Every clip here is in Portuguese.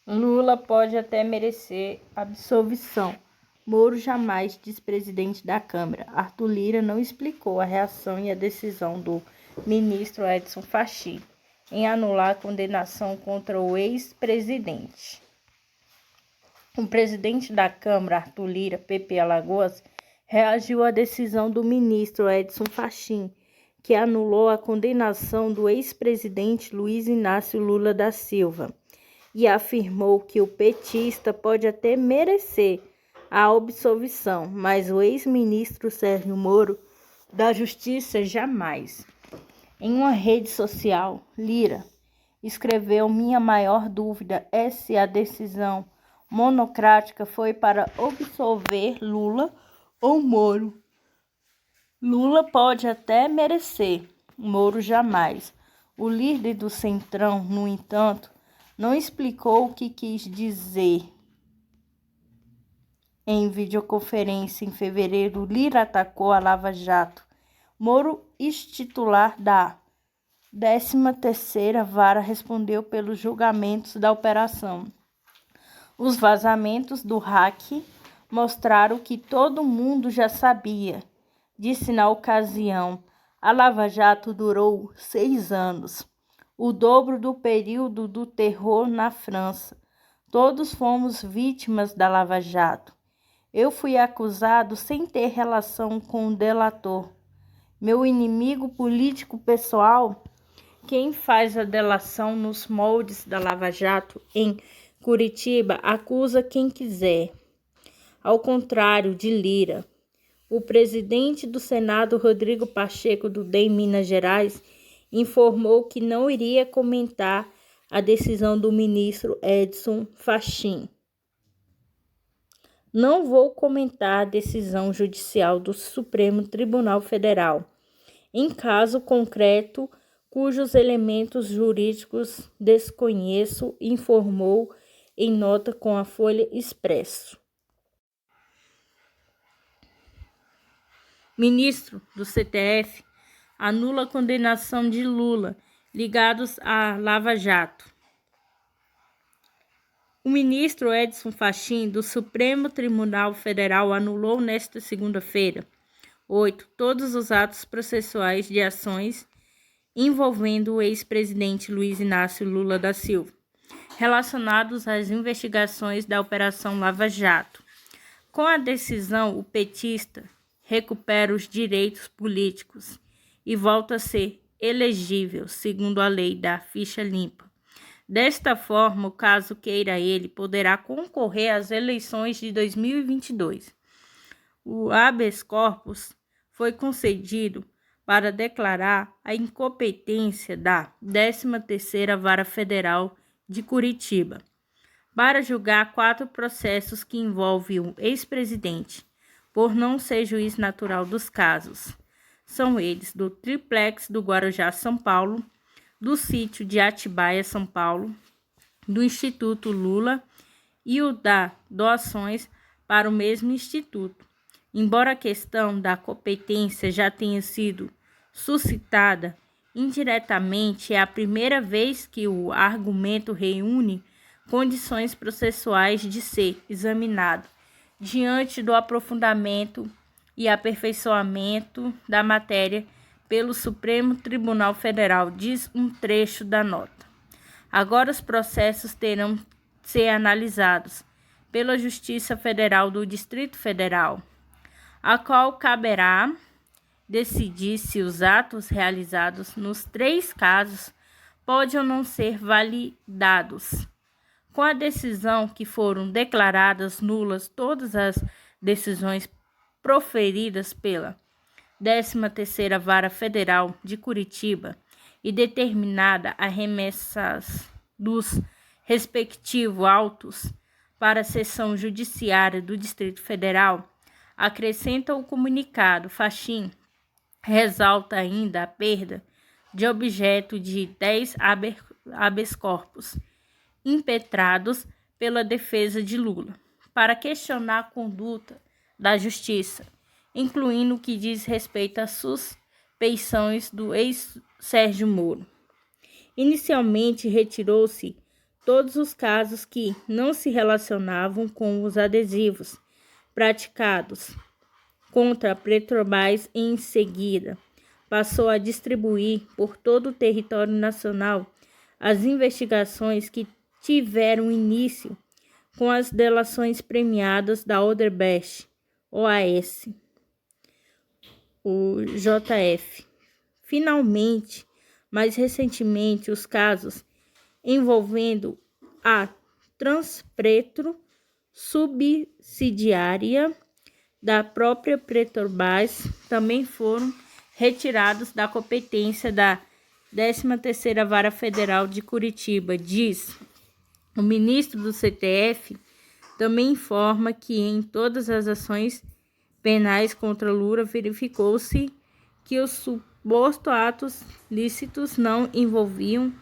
Lula pode até merecer absolvição. Moro jamais, diz presidente da Câmara. Arthur Lira não explicou a reação e a decisão do ministro Edson Fachin em anular a condenação contra o ex-presidente. O presidente da Câmara, Arthur Lira, PP Alagoas, reagiu à decisão do ministro Edson Fachin, que anulou a condenação do ex-presidente Luiz Inácio Lula da Silva, e afirmou que o petista pode até merecer a absolvição, mas o ex-ministro Sérgio Moro da Justiça jamais. Em uma rede social, Lira escreveu: "Minha maior dúvida é se a decisão monocrática foi para absolver Lula ou Moro. Lula pode até merecer, Moro jamais." O líder do Centrão, no entanto, não explicou o que quis dizer. Em videoconferência em fevereiro, Lira atacou a Lava Jato. Moro, ex-titular da 13ª Vara, respondeu pelos julgamentos da operação. Os vazamentos do hack mostraram que todo mundo já sabia, disse na ocasião. A Lava Jato durou 6 anos, o dobro do período do terror na França. Todos fomos vítimas da Lava Jato. Eu fui acusado sem ter relação com o delator. Meu inimigo político pessoal, quem faz a delação nos moldes da Lava Jato em Curitiba, acusa quem quiser. Ao contrário de Lira, o presidente do Senado, Rodrigo Pacheco, do DEM Minas Gerais, informou que não iria comentar a decisão do ministro Edson Fachin. Não vou comentar a decisão judicial do Supremo Tribunal Federal, em caso concreto cujos elementos jurídicos desconheço, informou em nota com a Folha Expresso. Ministro do CTF anula a condenação de Lula ligados à Lava Jato. O ministro Edson Fachin, do Supremo Tribunal Federal, anulou nesta segunda-feira, 8, todos os atos processuais de ações envolvendo o ex-presidente Luiz Inácio Lula da Silva, relacionados às investigações da Operação Lava Jato. Com a decisão, o petista recupera os direitos políticos e volta a ser elegível, segundo a lei da ficha limpa. Desta forma, o caso queira ele, poderá concorrer às eleições de 2022. O habeas corpus foi concedido para declarar a incompetência da 13ª Vara Federal de Curitiba para julgar 4 processos que envolvem o ex-presidente, por não ser juiz natural dos casos. São eles do Triplex do Guarujá, São Paulo, do sítio de Atibaia, São Paulo, do Instituto Lula e o da doações para o mesmo instituto. Embora a questão da competência já tenha sido suscitada indiretamente, é a primeira vez que o argumento reúne condições processuais de ser examinado diante do aprofundamento e aperfeiçoamento da matéria pelo Supremo Tribunal Federal, diz um trecho da nota. Agora os processos terão de ser analisados pela Justiça Federal do Distrito Federal, a qual caberá decidir se os atos realizados nos 3 casos podem ou não ser validados. Com a decisão que foram declaradas nulas todas as decisões proferidas pela 13ª Vara Federal de Curitiba e determinada a remessas dos respectivos autos para a seção judiciária do Distrito Federal, acrescenta o comunicado. Fachin ressalta ainda a perda de objeto de 10 habeas corpus impetrados pela defesa de Lula para questionar a conduta da Justiça, incluindo o que diz respeito às suspeições do ex-Sérgio Moro. Inicialmente retirou-se todos os casos que não se relacionavam com os adesivos praticados contra a Petrobras. Em seguida, passou a distribuir por todo o território nacional as investigações que tiveram início com as delações premiadas da Odebrecht, OAS, o JF. Finalmente, mais recentemente, os casos envolvendo a Transpetro, subsidiária da própria Petrobras, também foram retirados da competência da 13ª Vara Federal de Curitiba, diz o ministro do CTF. Também informa que em todas as ações penais contra Lula verificou-se que os supostos atos lícitos não envolviam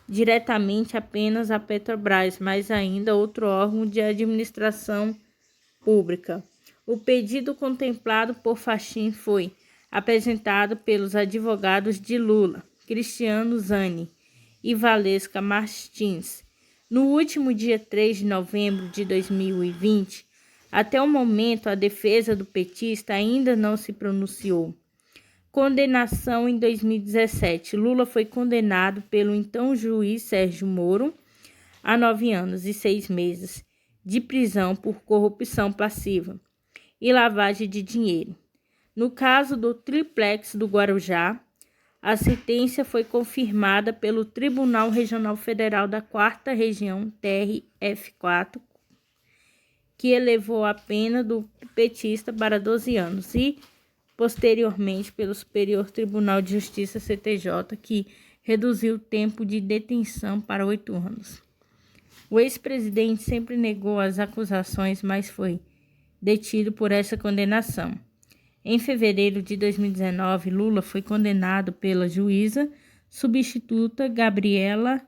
diretamente apenas a Petrobras, mas ainda outro órgão de administração pública. O pedido contemplado por Fachin foi apresentado pelos advogados de Lula, Cristiano Zani e Valesca Martins, no último dia 3 de novembro de 2020. Até o momento, a defesa do petista ainda não se pronunciou. Condenação em 2017. Lula foi condenado pelo então juiz Sérgio Moro a 9 anos e 6 meses de prisão por corrupção passiva e lavagem de dinheiro. No caso do Triplex do Guarujá, a sentença foi confirmada pelo Tribunal Regional Federal da 4ª Região, TRF4, que elevou a pena do petista para 12 anos, e posteriormente pelo Superior Tribunal de Justiça, CTJ, que reduziu o tempo de detenção para 8 anos. O ex-presidente sempre negou as acusações, mas foi detido por essa condenação. Em fevereiro de 2019, Lula foi condenado pela juíza substituta Gabriela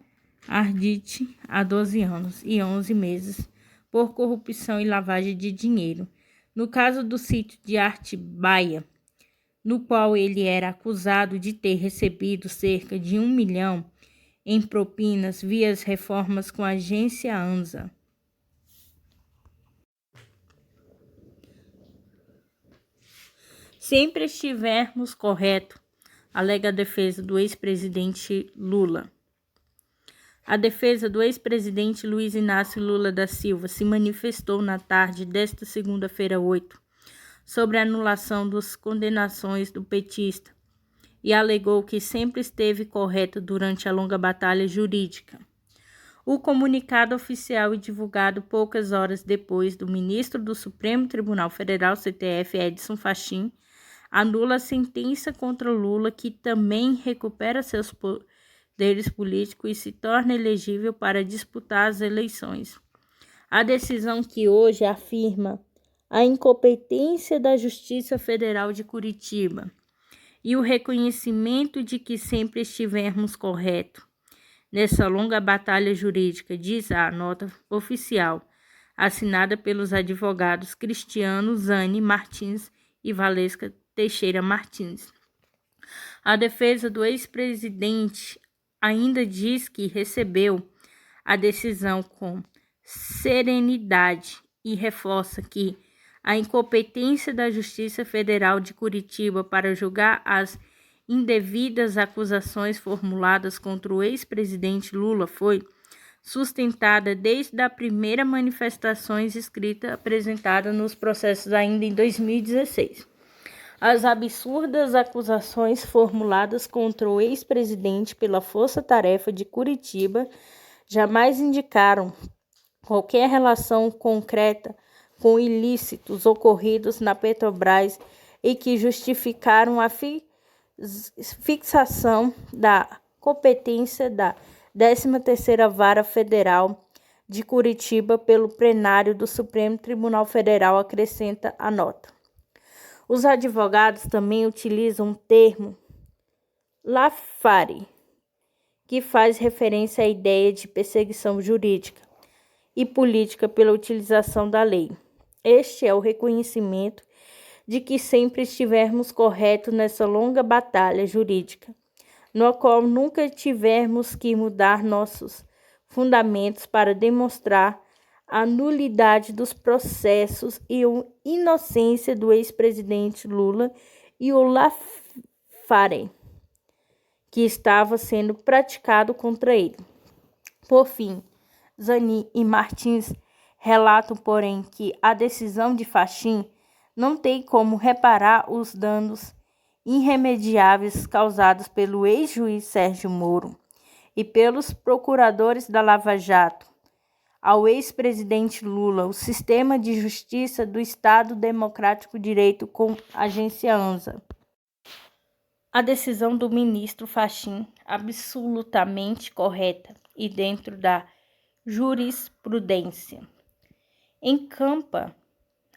Arditi a 12 anos e 11 meses por corrupção e lavagem de dinheiro, no caso do sítio de Atibaia, no qual ele era acusado de ter recebido cerca de 1 milhão em propinas via as reformas com a agência ANSA. Sempre estivermos corretos, alega a defesa do ex-presidente Lula. A defesa do ex-presidente Luiz Inácio Lula da Silva se manifestou na tarde desta segunda-feira 8 sobre a anulação das condenações do petista e alegou que sempre esteve correto durante a longa batalha jurídica. O comunicado oficial e divulgado poucas horas depois do ministro do Supremo Tribunal Federal, CTF, Edson Fachin, anula a sentença contra Lula, que também recupera seus poderes políticos e se torna elegível para disputar as eleições. A decisão, que hoje afirma a incompetência da Justiça Federal de Curitiba e o reconhecimento de que sempre estivemos corretos nessa longa batalha jurídica, diz a nota oficial, assinada pelos advogados Cristiano Zani Martins e Valesca Teixeira Martins. A defesa do ex-presidente ainda diz que recebeu a decisão com serenidade e reforça que a incompetência da Justiça Federal de Curitiba para julgar as indevidas acusações formuladas contra o ex-presidente Lula foi sustentada desde a primeira manifestações escrita apresentada nos processos ainda em 2016. As absurdas acusações formuladas contra o ex-presidente pela Força Tarefa de Curitiba jamais indicaram qualquer relação concreta com ilícitos ocorridos na Petrobras e que justificaram a fixação da competência da 13ª Vara Federal de Curitiba pelo plenário do Supremo Tribunal Federal, acrescenta a nota. Os advogados também utilizam o termo lawfare, que faz referência à ideia de perseguição jurídica e política pela utilização da lei. Este é o reconhecimento de que sempre estivemos corretos nessa longa batalha jurídica, no qual nunca tivemos que mudar nossos fundamentos para demonstrar a nulidade dos processos e a inocência do ex-presidente Lula e o lawfare que estava sendo praticado contra ele. Por fim, Zanin e Martins relatam, porém, que a decisão de Fachin não tem como reparar os danos irremediáveis causados pelo ex-juiz Sérgio Moro e pelos procuradores da Lava Jato ao ex-presidente Lula, o sistema de justiça do Estado Democrático de Direito com a agência ANSA. A decisão do ministro Fachin, absolutamente correta e dentro da jurisprudência, encampa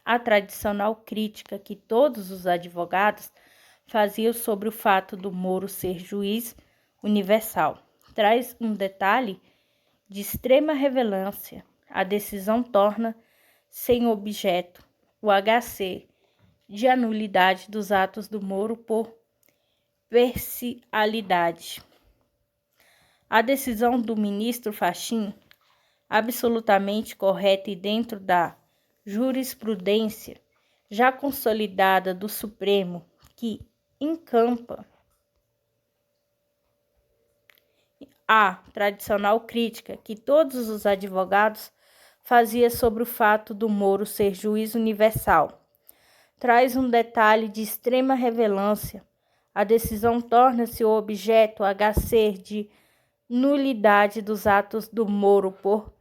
a tradicional crítica que todos os advogados faziam sobre o fato do Moro ser juiz universal. Traz um detalhe de extrema relevância. A decisão torna sem objeto o HC de anulidade dos atos do Moro por parcialidade. A decisão do ministro Fachin, absolutamente correta e dentro da jurisprudência já consolidada do Supremo, que encampa a tradicional crítica que todos os advogados faziam sobre o fato do Moro ser juiz universal. Traz um detalhe de extrema relevância. A decisão torna-se o objeto HC de nulidade dos atos do Moro por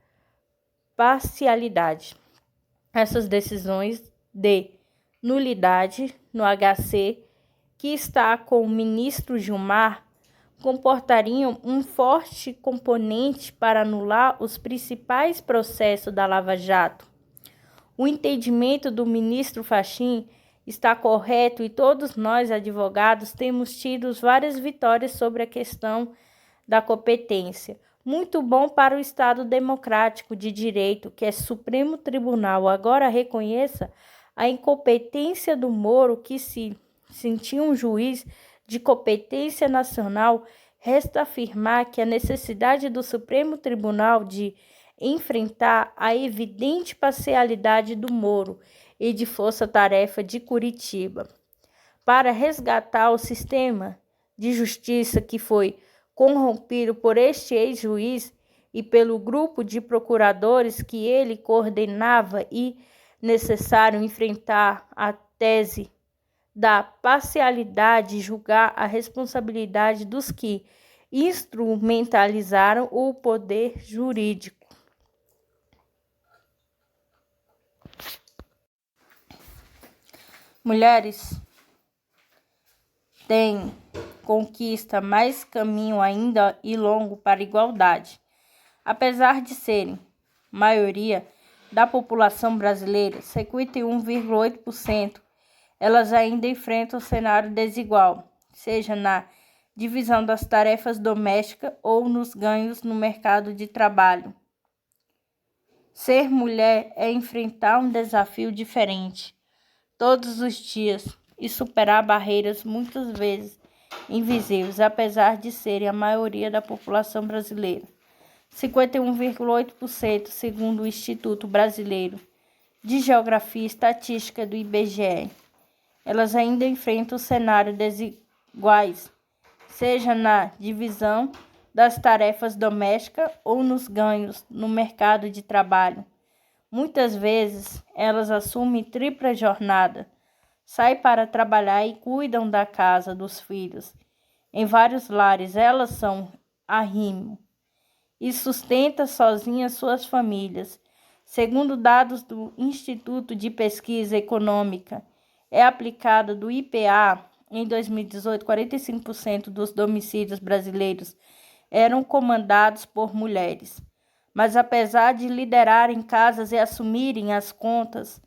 parcialidade. Essas decisões de nulidade no HC, que está com o ministro Gilmar, comportariam um forte componente para anular os principais processos da Lava Jato. O entendimento do ministro Fachin está correto e todos nós, advogados, temos tido várias vitórias sobre a questão da competência. Muito bom para o Estado Democrático de Direito que é Supremo Tribunal agora reconheça a incompetência do Moro, que se sentia um juiz de competência nacional. Resta afirmar que a necessidade do Supremo Tribunal de enfrentar a evidente parcialidade do Moro e de Força-Tarefa de Curitiba para resgatar o sistema de justiça que foi corrompido por este ex-juiz e pelo grupo de procuradores que ele coordenava e necessário enfrentar a tese da parcialidade e julgar a responsabilidade dos que instrumentalizaram o poder jurídico. Mulheres têm conquista mais caminho ainda e longo para a igualdade. Apesar de serem maioria da população brasileira, 51,8%, elas ainda enfrentam um cenário desigual, seja na divisão das tarefas domésticas ou nos ganhos no mercado de trabalho. Ser mulher é enfrentar um desafio diferente todos os dias e superar barreiras muitas vezes invisíveis, apesar de serem a maioria da população brasileira. 51,8%, segundo o Instituto Brasileiro de Geografia e Estatística do IBGE. Elas ainda enfrentam cenários desiguais, seja na divisão das tarefas domésticas ou nos ganhos no mercado de trabalho. Muitas vezes, elas assumem tripla jornada, saem para trabalhar e cuidam da casa dos filhos. Em vários lares, elas são arrimo e sustentam sozinhas suas famílias. Segundo dados do Instituto de Pesquisa Econômica aplicada do IPA, em 2018, 45% dos domicílios brasileiros eram comandados por mulheres. Mas apesar de liderarem casas e assumirem as contas,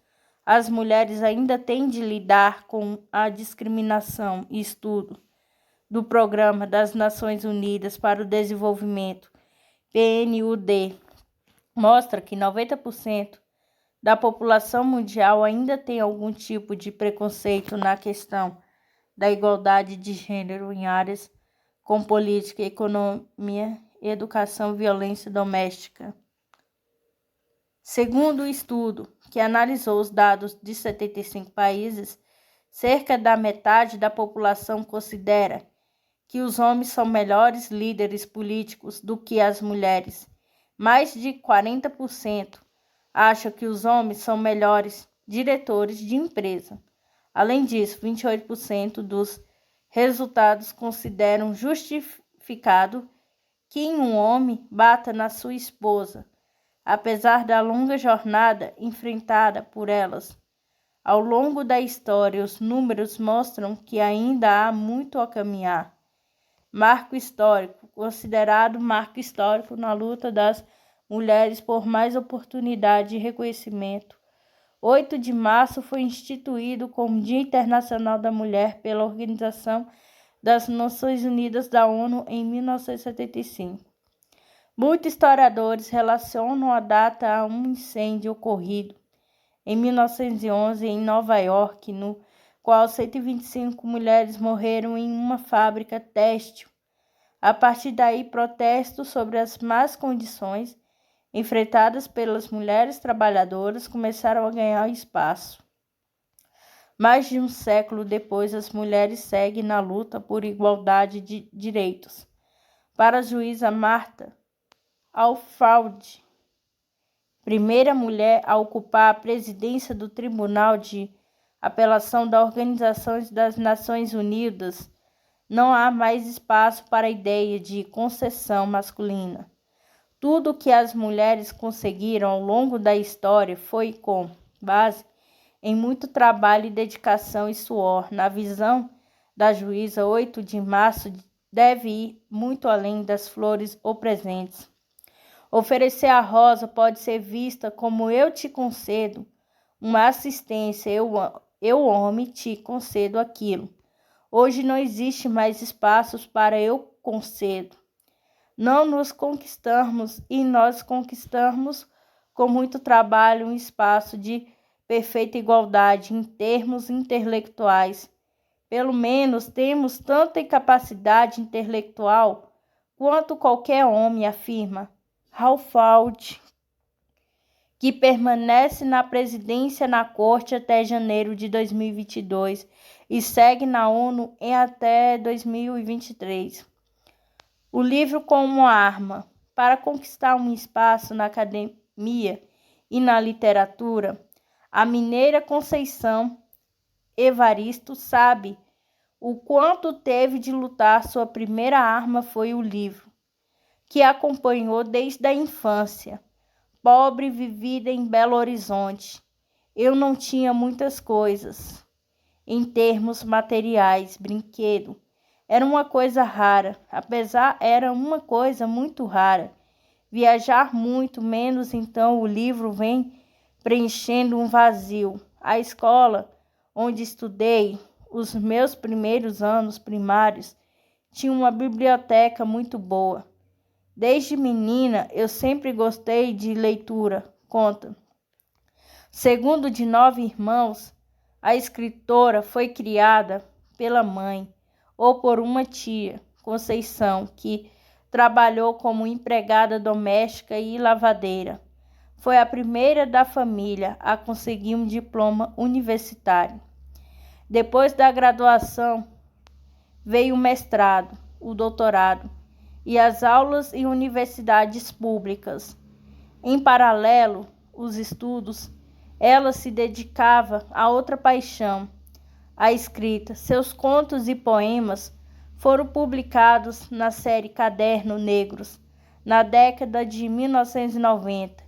as mulheres ainda têm de lidar com a discriminação. Estudo do Programa das Nações Unidas para o Desenvolvimento, PNUD, mostra que 90% da população mundial ainda tem algum tipo de preconceito na questão da igualdade de gênero em áreas como política, economia educação e violência doméstica. Segundo o estudo, que analisou os dados de 75 países, cerca da metade da população considera que os homens são melhores líderes políticos do que as mulheres. Mais de 40% acham que os homens são melhores diretores de empresa. Além disso, 28% dos resultados consideram justificado que um homem bata na sua esposa, apesar da longa jornada enfrentada por elas. Ao longo da história, os números mostram que ainda há muito a caminhar. Marco histórico, considerado marco histórico na luta das mulheres por mais oportunidade e reconhecimento. 8 de março foi instituído como Dia Internacional da Mulher pela Organização das Nações Unidas da ONU em 1975. Muitos historiadores relacionam a data a um incêndio ocorrido em 1911 em Nova York, no qual 125 mulheres morreram em uma fábrica têxtil. A partir daí, protestos sobre as más condições enfrentadas pelas mulheres trabalhadoras começaram a ganhar espaço. Mais de um século depois, as mulheres seguem na luta por igualdade de direitos. Para a juíza Martha Alford, primeira mulher a ocupar a presidência do Tribunal de Apelação da Organização das Nações Unidas, não há mais espaço para a ideia de concessão masculina. Tudo o que as mulheres conseguiram ao longo da história foi com base em muito trabalho e dedicação e suor. Na visão da juíza, 8 de março deve ir muito além das flores ou presentes. Oferecer a rosa pode ser vista como eu te concedo uma assistência, eu homem, te concedo aquilo. Hoje não existe mais espaços para eu concedo. Não nos conquistamos e nós conquistamos com muito trabalho um espaço de perfeita igualdade em termos intelectuais. Pelo menos temos tanta capacidade intelectual quanto qualquer homem, afirma Alford, que permanece na presidência na corte até janeiro de 2022 e segue na ONU até 2023. O livro como arma. Para conquistar um espaço na academia e na literatura, a mineira Conceição Evaristo sabe o quanto teve de lutar. Sua primeira arma foi o livro, que acompanhou desde a infância. Pobre, vivida em Belo Horizonte, eu não tinha muitas coisas. Em termos materiais, brinquedo era uma coisa rara, era uma coisa muito rara. Viajar muito menos, então o livro vem preenchendo um vazio. A escola onde estudei os meus primeiros anos primários tinha uma biblioteca muito boa. Desde menina, eu sempre gostei de leitura, conta. Segundo de 9 irmãos, a escritora foi criada pela mãe ou por uma tia, Conceição, que trabalhou como empregada doméstica e lavadeira. Foi a primeira da família a conseguir um diploma universitário. Depois da graduação, veio o mestrado, o doutorado e as aulas em universidades públicas. Em paralelo, os estudos, ela se dedicava a outra paixão, a escrita. Seus contos e poemas foram publicados na série Cadernos Negros, na década de 1990,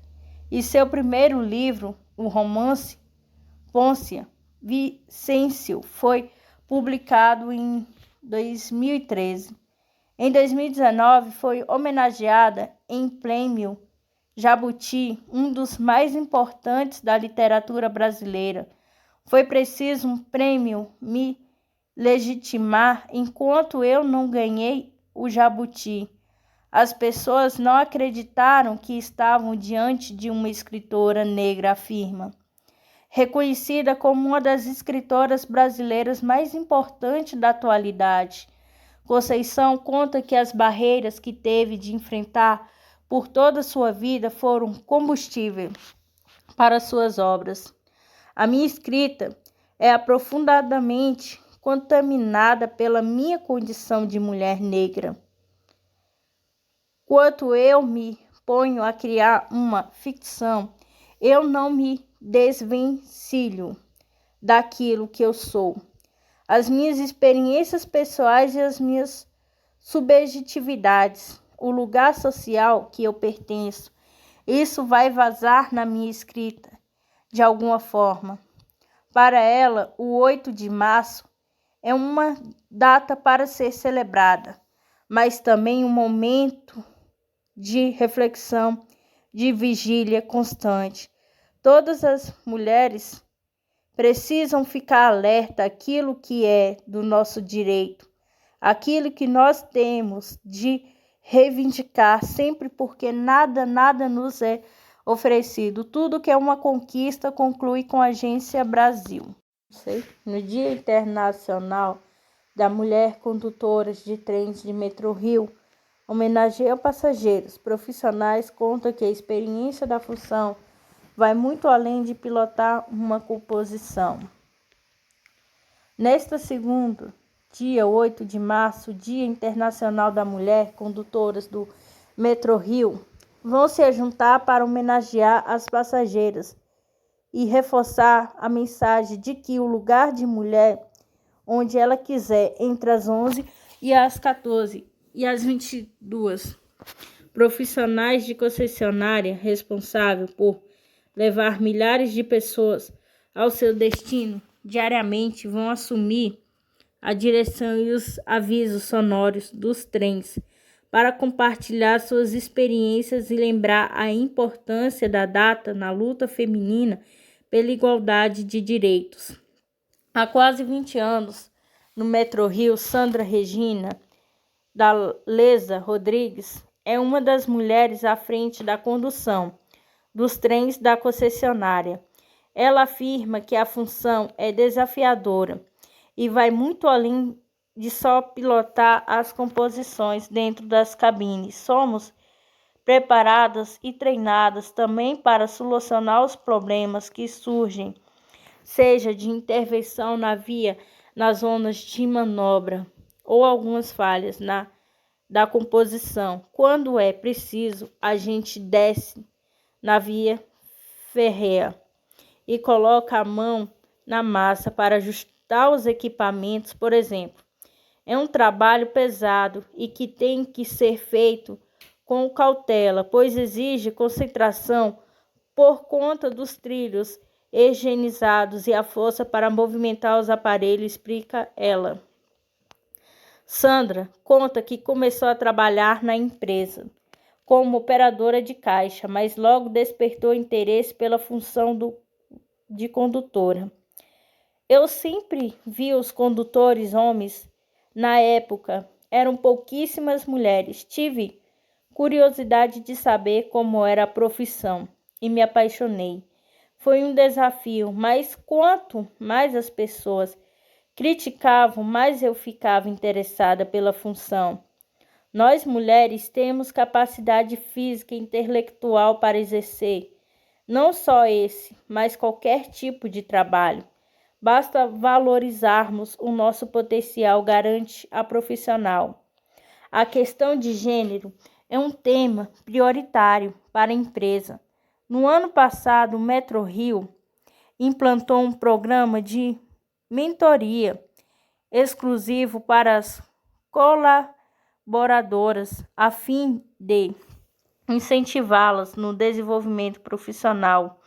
e seu primeiro livro, o romance Pôncia Vicêncio, foi publicado em 2013. Em 2019, foi homenageada em Prêmio Jabuti, um dos mais importantes da literatura brasileira. Foi preciso um prêmio me legitimar enquanto eu não ganhei o Jabuti. As pessoas não acreditaram que estavam diante de uma escritora negra, afirma. Reconhecida como uma das escritoras brasileiras mais importantes da atualidade, Conceição conta que as barreiras que teve de enfrentar por toda a sua vida foram combustível para suas obras. A minha escrita é aprofundadamente contaminada pela minha condição de mulher negra. Quando eu me ponho a criar uma ficção, eu não me desvencilho daquilo que eu sou. As minhas experiências pessoais e as minhas subjetividades, o lugar social que eu pertenço, isso vai vazar na minha escrita, de alguma forma. Para ela, o 8 de março é uma data para ser celebrada, mas também um momento de reflexão, de vigília constante. Todas as mulheres precisam ficar alerta àquilo que é do nosso direito, aquilo que nós temos de reivindicar sempre, porque nada nos é oferecido. Tudo que é uma conquista conclui com a Agência Brasil. No Dia Internacional da Mulher Condutoras de Trens de Metrô-Rio, homenageia passageiros profissionais, conta que a experiência da função vai muito além de pilotar uma composição. Nesta segunda, dia 8 de março, Dia Internacional da Mulher Condutoras do Metrô-Rio, vão se juntar para homenagear as passageiras e reforçar a mensagem de que o lugar de mulher, onde ela quiser, entre as 11 e as 14 e as 22. Profissionais de concessionária responsável por levar milhares de pessoas ao seu destino diariamente vão assumir a direção e os avisos sonoros dos trens para compartilhar suas experiências e lembrar a importância da data na luta feminina pela igualdade de direitos. Há quase 20 anos, no Metrô-Rio, Sandra Regina da Leza Rodrigues é uma das mulheres à frente da condução dos trens da concessionária. Ela afirma que a função é desafiadora e vai muito além de só pilotar as composições dentro das cabines. Somos preparadas e treinadas também para solucionar os problemas que surgem, seja de intervenção na via, nas zonas de manobra ou algumas falhas da composição. Quando é preciso, a gente desce na via férrea e coloca a mão na massa para ajustar os equipamentos, por exemplo. É um trabalho pesado e que tem que ser feito com cautela, pois exige concentração por conta dos trilhos higienizados e a força para movimentar os aparelhos, explica ela. Sandra conta que começou a trabalhar na empresa como operadora de caixa, mas logo despertou interesse pela função de condutora. Eu sempre vi os condutores homens. Na época, eram pouquíssimas mulheres. Tive curiosidade de saber como era a profissão e me apaixonei. Foi um desafio, mas quanto mais as pessoas criticavam, mais eu ficava interessada pela função. Nós, mulheres, temos capacidade física e intelectual para exercer não só esse, mas qualquer tipo de trabalho. Basta valorizarmos o nosso potencial, garante a profissional. A questão de gênero é um tema prioritário para a empresa. No ano passado, o Metrô-Rio implantou um programa de mentoria exclusivo para as colaboradoras, a fim de incentivá-las no desenvolvimento profissional.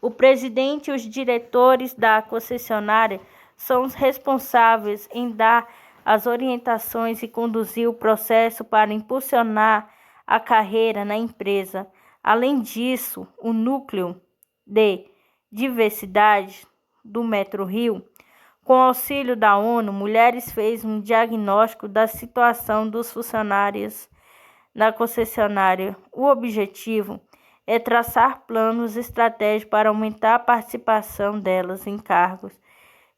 O presidente e os diretores da concessionária são os responsáveis em dar as orientações e conduzir o processo para impulsionar a carreira na empresa. Além disso, o núcleo de diversidade do Metrô-Rio, com auxílio da ONU, Mulheres fez um diagnóstico da situação dos funcionários da concessionária. O objetivo é traçar planos estratégicos para aumentar a participação delas em cargos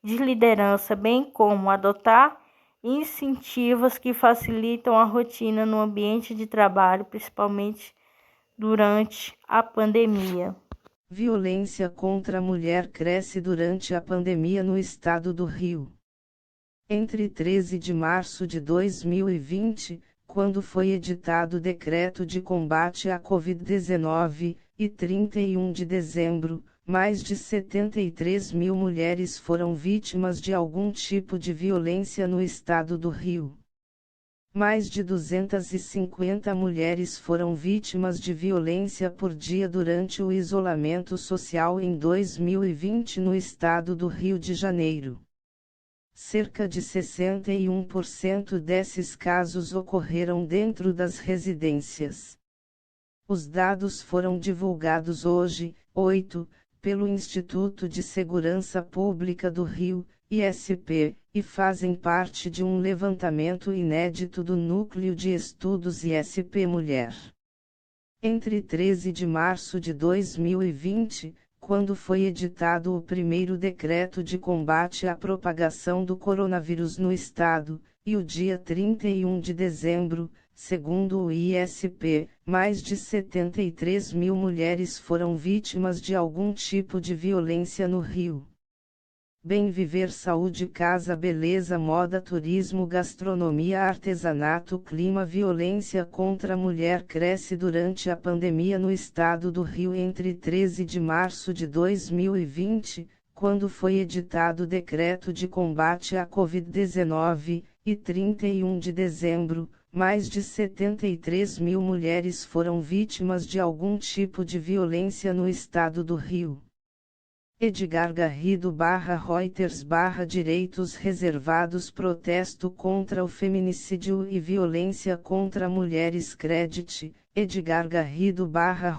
de liderança, bem como adotar incentivos que facilitam a rotina no ambiente de trabalho, principalmente durante a pandemia. Violência contra a mulher cresce durante a pandemia no estado do Rio. Entre 13 de março de 2020, quando foi editado o Decreto de Combate à Covid-19, e 31 de dezembro, mais de 73 mil mulheres foram vítimas de algum tipo de violência no estado do Rio. Mais de 250 mulheres foram vítimas de violência por dia durante o isolamento social em 2020 no estado do Rio de Janeiro. Cerca de 61% desses casos ocorreram dentro das residências. Os dados foram divulgados hoje, 8, pelo Instituto de Segurança Pública do Rio, ISP, e fazem parte de um levantamento inédito do Núcleo de Estudos ISP Mulher. Entre 13 de março de 2020, quando foi editado o primeiro decreto de combate à propagação do coronavírus no estado, e o dia 31 de dezembro, segundo o ISP, mais de 73 mil mulheres foram vítimas de algum tipo de violência no Rio. Bem viver, saúde, casa, beleza, moda, turismo, gastronomia, artesanato, clima. Violência contra a mulher cresce durante a pandemia no estado do Rio entre 13 de março de 2020, quando foi editado o Decreto de Combate à Covid-19, e 31 de dezembro, mais de 73 mil mulheres foram vítimas de algum tipo de violência no estado do Rio. Edgar Garrido Reuters Direitos Reservados Protesto contra o feminicídio e violência contra mulheres. Credit, Edgar Garrido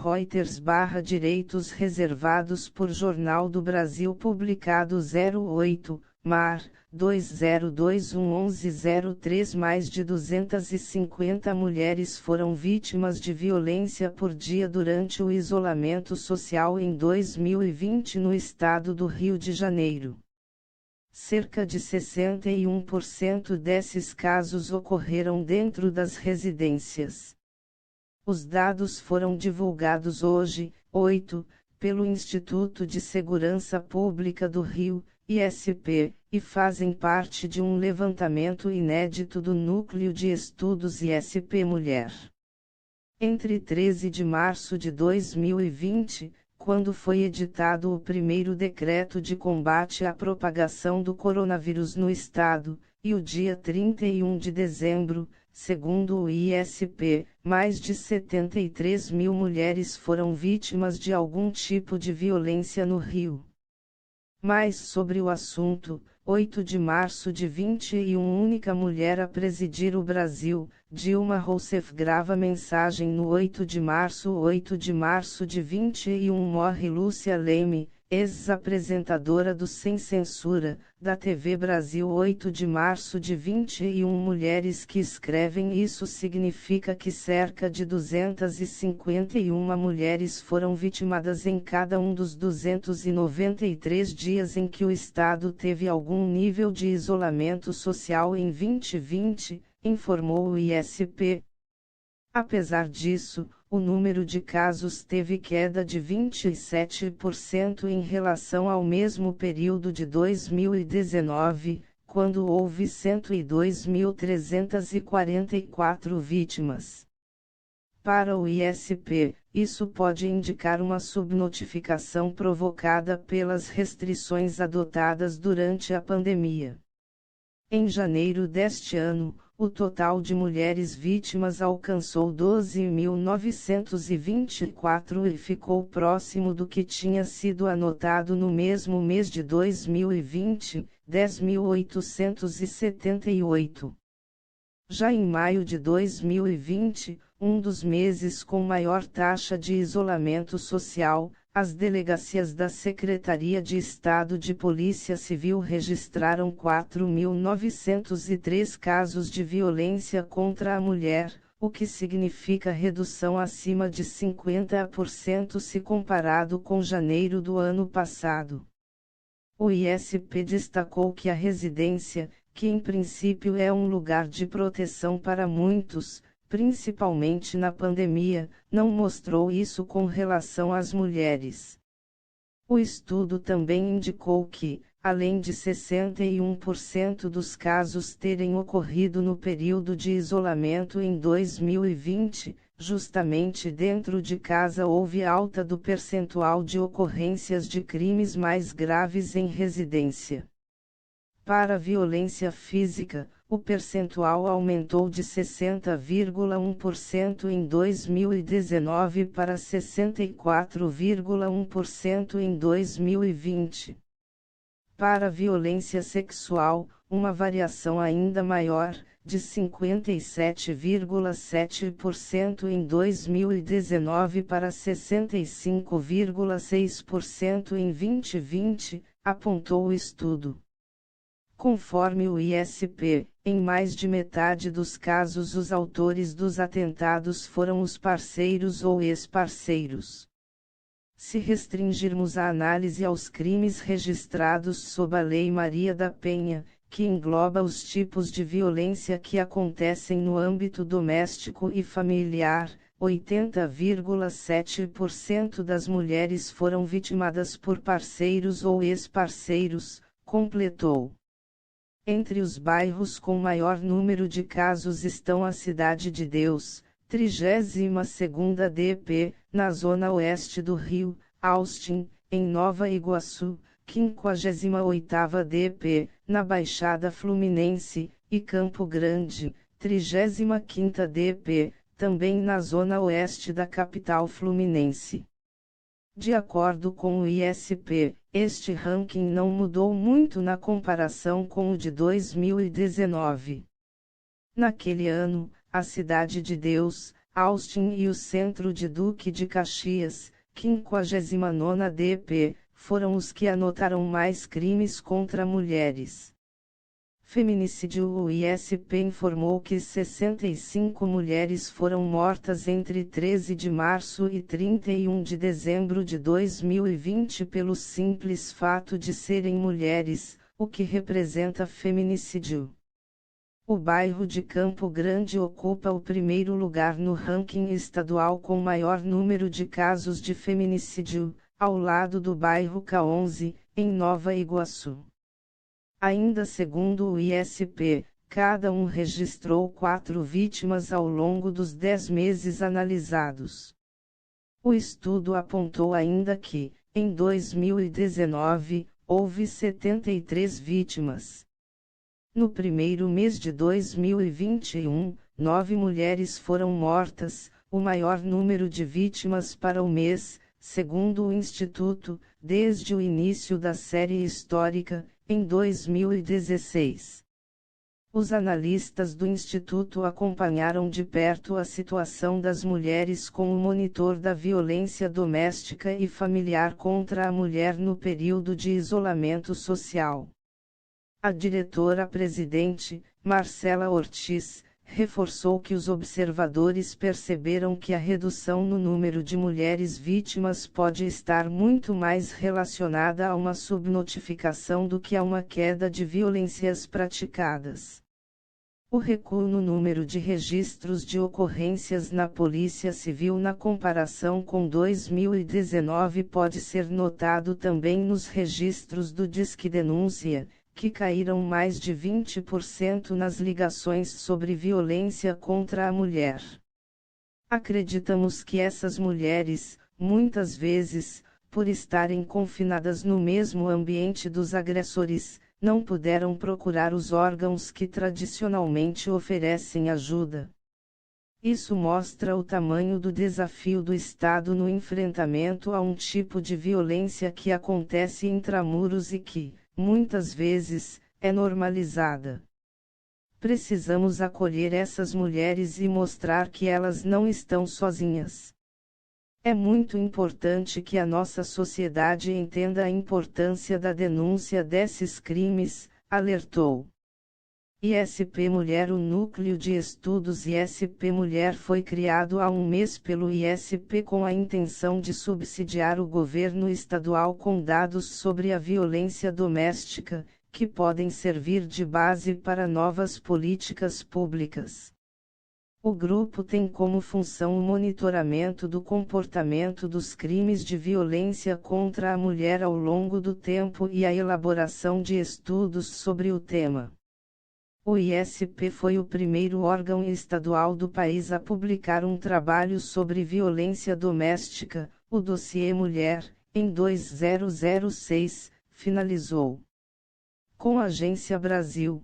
Reuters Direitos Reservados por Jornal do Brasil publicado 08, Mar, 2021-1103. Mais de 250 mulheres foram vítimas de violência por dia durante o isolamento social em 2020 no estado do Rio de Janeiro. Cerca de 61% desses casos ocorreram dentro das residências. Os dados foram divulgados hoje, 8, pelo Instituto de Segurança Pública do Rio, ISP, e fazem parte de um levantamento inédito do Núcleo de Estudos ISP Mulher. Entre 13 de março de 2020, quando foi editado o primeiro decreto de combate à propagação do coronavírus no estado, e o dia 31 de dezembro, segundo o ISP, mais de 73 mil mulheres foram vítimas de algum tipo de violência no Rio. Mais sobre o assunto, 8 de março de 21, única mulher a presidir o Brasil, Dilma Rousseff grava mensagem no 8 de março de 21 morre Lúcia Leme, ex-apresentadora do Sem Censura, da TV Brasil. 8 de março de 21 mulheres que escrevem. Isso significa que cerca de 251 mulheres foram vitimadas em cada um dos 293 dias em que o Estado teve algum nível de isolamento social em 2020, informou o ISP. Apesar disso, o número de casos teve queda de 27% em relação ao mesmo período de 2019, quando houve 102.344 vítimas. Para o ISP, isso pode indicar uma subnotificação provocada pelas restrições adotadas durante a pandemia. Em janeiro deste ano, o total de mulheres vítimas alcançou 12.924 e ficou próximo do que tinha sido anotado no mesmo mês de 2020, 10.878. Já em maio de 2020, um dos meses com maior taxa de isolamento social, as delegacias da Secretaria de Estado de Polícia Civil registraram 4.903 casos de violência contra a mulher, o que significa redução acima de 50% se comparado com janeiro do ano passado. O ISP destacou que a residência, que em princípio é um lugar de proteção para muitos, principalmente na pandemia, não mostrou isso com relação às mulheres. O estudo também indicou que, além de 61% dos casos terem ocorrido no período de isolamento em 2020, justamente dentro de casa houve alta do percentual de ocorrências de crimes mais graves em residência. Para a violência física, o percentual aumentou de 60,1% em 2019 para 64,1% em 2020. Para a violência sexual, uma variação ainda maior, de 57,7% em 2019 para 65,6% em 2020, apontou o estudo. Conforme o ISP, em mais de metade dos casos os autores dos atentados foram os parceiros ou ex-parceiros. Se restringirmos a análise aos crimes registrados sob a Lei Maria da Penha, que engloba os tipos de violência que acontecem no âmbito doméstico e familiar, 80,7% das mulheres foram vitimadas por parceiros ou ex-parceiros, completou. Entre os bairros com maior número de casos estão a Cidade de Deus, 32ª DP, na zona oeste do Rio, Austin, em Nova Iguaçu, 58ª DP, na Baixada Fluminense, e Campo Grande, 35ª DP, também na zona oeste da capital fluminense. De acordo com o ISP, este ranking não mudou muito na comparação com o de 2019. Naquele ano, a Cidade de Deus, Austin e o centro de Duque de Caxias, 59ª DP, foram os que anotaram mais crimes contra mulheres. Feminicídio. O ISP informou que 65 mulheres foram mortas entre 13 de março e 31 de dezembro de 2020 pelo simples fato de serem mulheres, o que representa feminicídio. O bairro de Campo Grande ocupa o primeiro lugar no ranking estadual com maior número de casos de feminicídio, ao lado do bairro K11, em Nova Iguaçu. Ainda segundo o ISP, cada um registrou 4 vítimas ao longo dos 10 meses analisados. O estudo apontou ainda que, em 2019, houve 73 vítimas. No primeiro mês de 2021, 9 mulheres foram mortas, o maior número de vítimas para o mês, segundo o Instituto, desde o início da série histórica, em 2016. Os analistas do Instituto acompanharam de perto a situação das mulheres com o monitor da violência doméstica e familiar contra a mulher no período de isolamento social. A diretora-presidente, Marcela Ortiz, reforçou que os observadores perceberam que a redução no número de mulheres vítimas pode estar muito mais relacionada a uma subnotificação do que a uma queda de violências praticadas. O recuo no número de registros de ocorrências na Polícia Civil na comparação com 2019 pode ser notado também nos registros do Disque Denúncia, que caíram mais de 20% nas ligações sobre violência contra a mulher. Acreditamos que essas mulheres, muitas vezes, por estarem confinadas no mesmo ambiente dos agressores, não puderam procurar os órgãos que tradicionalmente oferecem ajuda. Isso mostra o tamanho do desafio do Estado no enfrentamento a um tipo de violência que acontece intramuros e que, muitas vezes, é normalizada. Precisamos acolher essas mulheres e mostrar que elas não estão sozinhas. É muito importante que a nossa sociedade entenda a importância da denúncia desses crimes, alertou. ISP Mulher. O Núcleo de Estudos ISP Mulher foi criado há um mês pelo ISP com a intenção de subsidiar o governo estadual com dados sobre a violência doméstica, que podem servir de base para novas políticas públicas. O grupo tem como função o monitoramento do comportamento dos crimes de violência contra a mulher ao longo do tempo e a elaboração de estudos sobre o tema. O ISP foi o primeiro órgão estadual do país a publicar um trabalho sobre violência doméstica, o Dossiê Mulher, em 2006, finalizou. Com a Agência Brasil.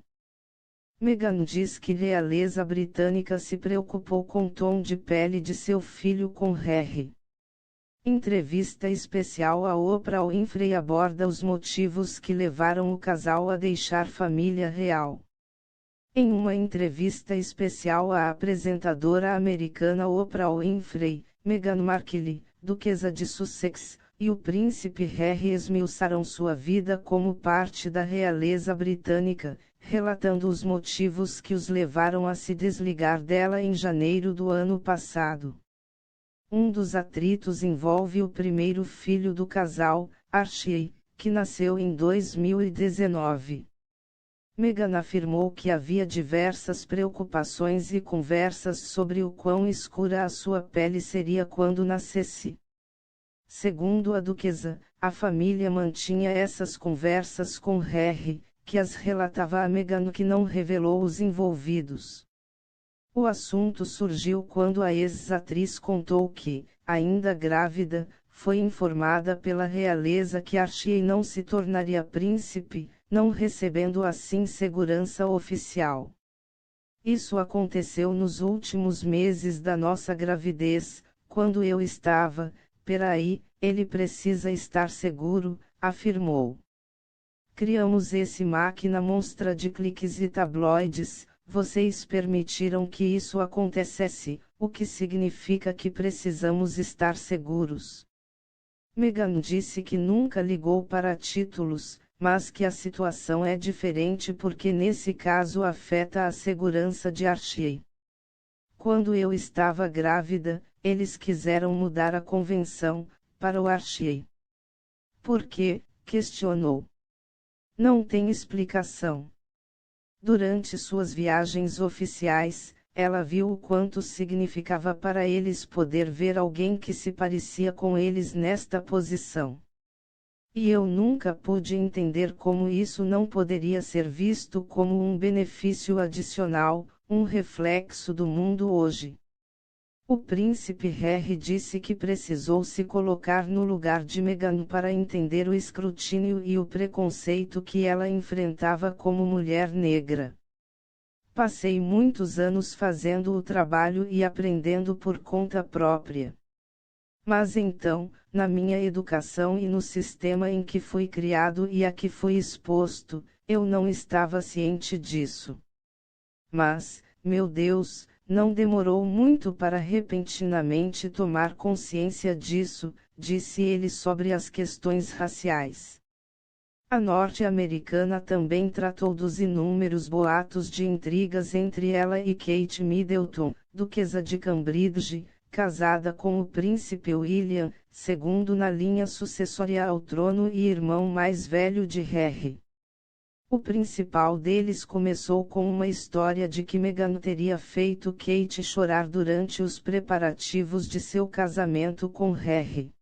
Meghan diz que realeza britânica se preocupou com o tom de pele de seu filho com Harry. Entrevista especial a Oprah Winfrey aborda os motivos que levaram o casal a deixar família real. Em uma entrevista especial à apresentadora americana Oprah Winfrey, Meghan Markle, duquesa de Sussex, e o príncipe Harry esmiuçaram sua vida como parte da realeza britânica, relatando os motivos que os levaram a se desligar dela em janeiro do ano passado. Um dos atritos envolve o primeiro filho do casal, Archie, que nasceu em 2019. Meghan afirmou que havia diversas preocupações e conversas sobre o quão escura a sua pele seria quando nascesse. Segundo a duquesa, a família mantinha essas conversas com Harry, que as relatava a Meghan, que não revelou os envolvidos. O assunto surgiu quando a ex-atriz contou que, ainda grávida, foi informada pela realeza que Archie não se tornaria príncipe, não recebendo assim segurança oficial. Isso aconteceu nos últimos meses da nossa gravidez, quando eu estava, peraí, ele precisa estar seguro, afirmou. Criamos esse máquina monstra de cliques e tabloides, vocês permitiram que isso acontecesse, o que significa que precisamos estar seguros. Meghan disse que nunca ligou para títulos, mas que a situação é diferente porque nesse caso afeta a segurança de Archie. Quando eu estava grávida, eles quiseram mudar a convenção, para o Archie. Por quê? Questionou. Não tem explicação. Durante suas viagens oficiais, ela viu o quanto significava para eles poder ver alguém que se parecia com eles nesta posição. E eu nunca pude entender como isso não poderia ser visto como um benefício adicional, um reflexo do mundo hoje. O príncipe Harry disse que precisou se colocar no lugar de Meghan para entender o escrutínio e o preconceito que ela enfrentava como mulher negra. Passei muitos anos fazendo o trabalho e aprendendo por conta própria. Mas então, na minha educação e no sistema em que fui criado e a que fui exposto, eu não estava ciente disso. Mas, meu Deus, não demorou muito para repentinamente tomar consciência disso, disse ele sobre as questões raciais. A norte-americana também tratou dos inúmeros boatos de intrigas entre ela e Kate Middleton, duquesa de Cambridge, casada com o príncipe William, segundo na linha sucessória ao trono e irmão mais velho de Harry. O principal deles começou com uma história de que Meghan teria feito Kate chorar durante os preparativos de seu casamento com Harry.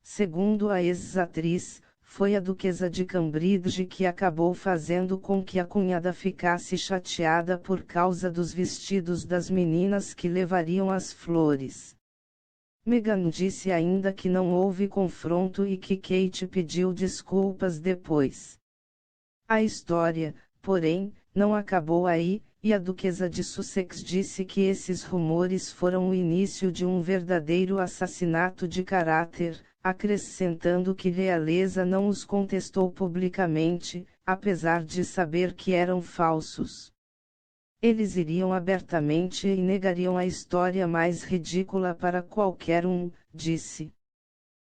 Segundo a ex-atriz, foi a duquesa de Cambridge que acabou fazendo com que a cunhada ficasse chateada por causa dos vestidos das meninas que levariam as flores. Meghan disse ainda que não houve confronto e que Kate pediu desculpas depois. A história, porém, não acabou aí, e a duquesa de Sussex disse que esses rumores foram o início de um verdadeiro assassinato de caráter, acrescentando que realeza não os contestou publicamente, apesar de saber que eram falsos. Eles iriam abertamente e negariam a história mais ridícula para qualquer um, disse.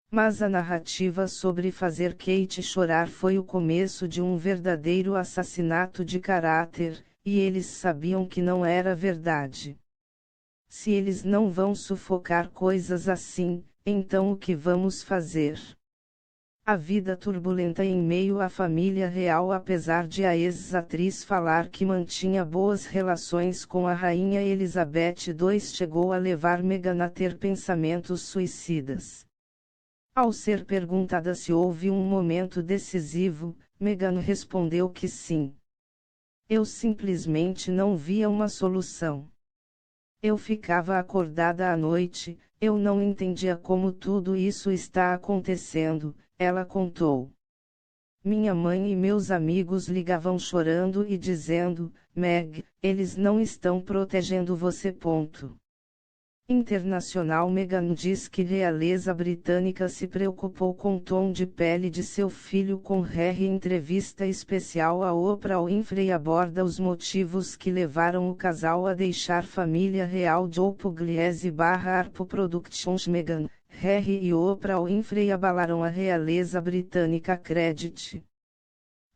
Mas a narrativa sobre fazer Kate chorar foi o começo de um verdadeiro assassinato de caráter, e eles sabiam que não era verdade. Se eles não vão sufocar coisas assim, então o que vamos fazer? A vida turbulenta em meio à família real. Apesar de a ex-atriz falar que mantinha boas relações com a rainha Elizabeth II, chegou a levar Meghan a ter pensamentos suicidas. Ao ser perguntada se houve um momento decisivo, Meghan respondeu que sim. Eu simplesmente não via uma solução. Eu ficava acordada à noite, eu não entendia como tudo isso está acontecendo, ela contou. Minha mãe e meus amigos ligavam chorando e dizendo, Meg, eles não estão protegendo você. Internacional. Meghan diz que realeza britânica se preocupou com o tom de pele de seu filho com Harry. Entrevista especial a Oprah Winfrey aborda os motivos que levaram o casal a deixar família real. Joe Pugliese / Harpo Productions. Meghan, Harry e Oprah Winfrey abalaram a realeza britânica. Credit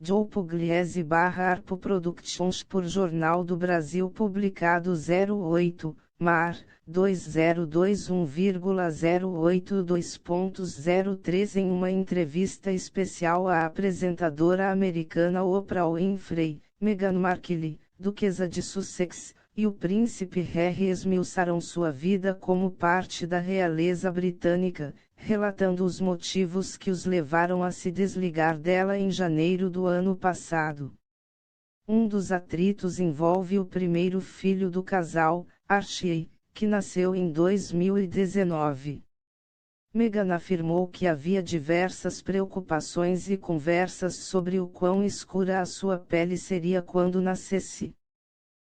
Joe Pugliese / Harpo Productions por Jornal do Brasil, publicado 08 Mar, 2021,082.03. Em uma entrevista especial à apresentadora americana Oprah Winfrey, Meghan Markle, duquesa de Sussex, e o príncipe Harry esmiuçaram sua vida como parte da realeza britânica, relatando os motivos que os levaram a se desligar dela em janeiro do ano passado. Um dos atritos envolve o primeiro filho do casal, Archie, que nasceu em 2019. Meghan afirmou que havia diversas preocupações e conversas sobre o quão escura a sua pele seria quando nascesse.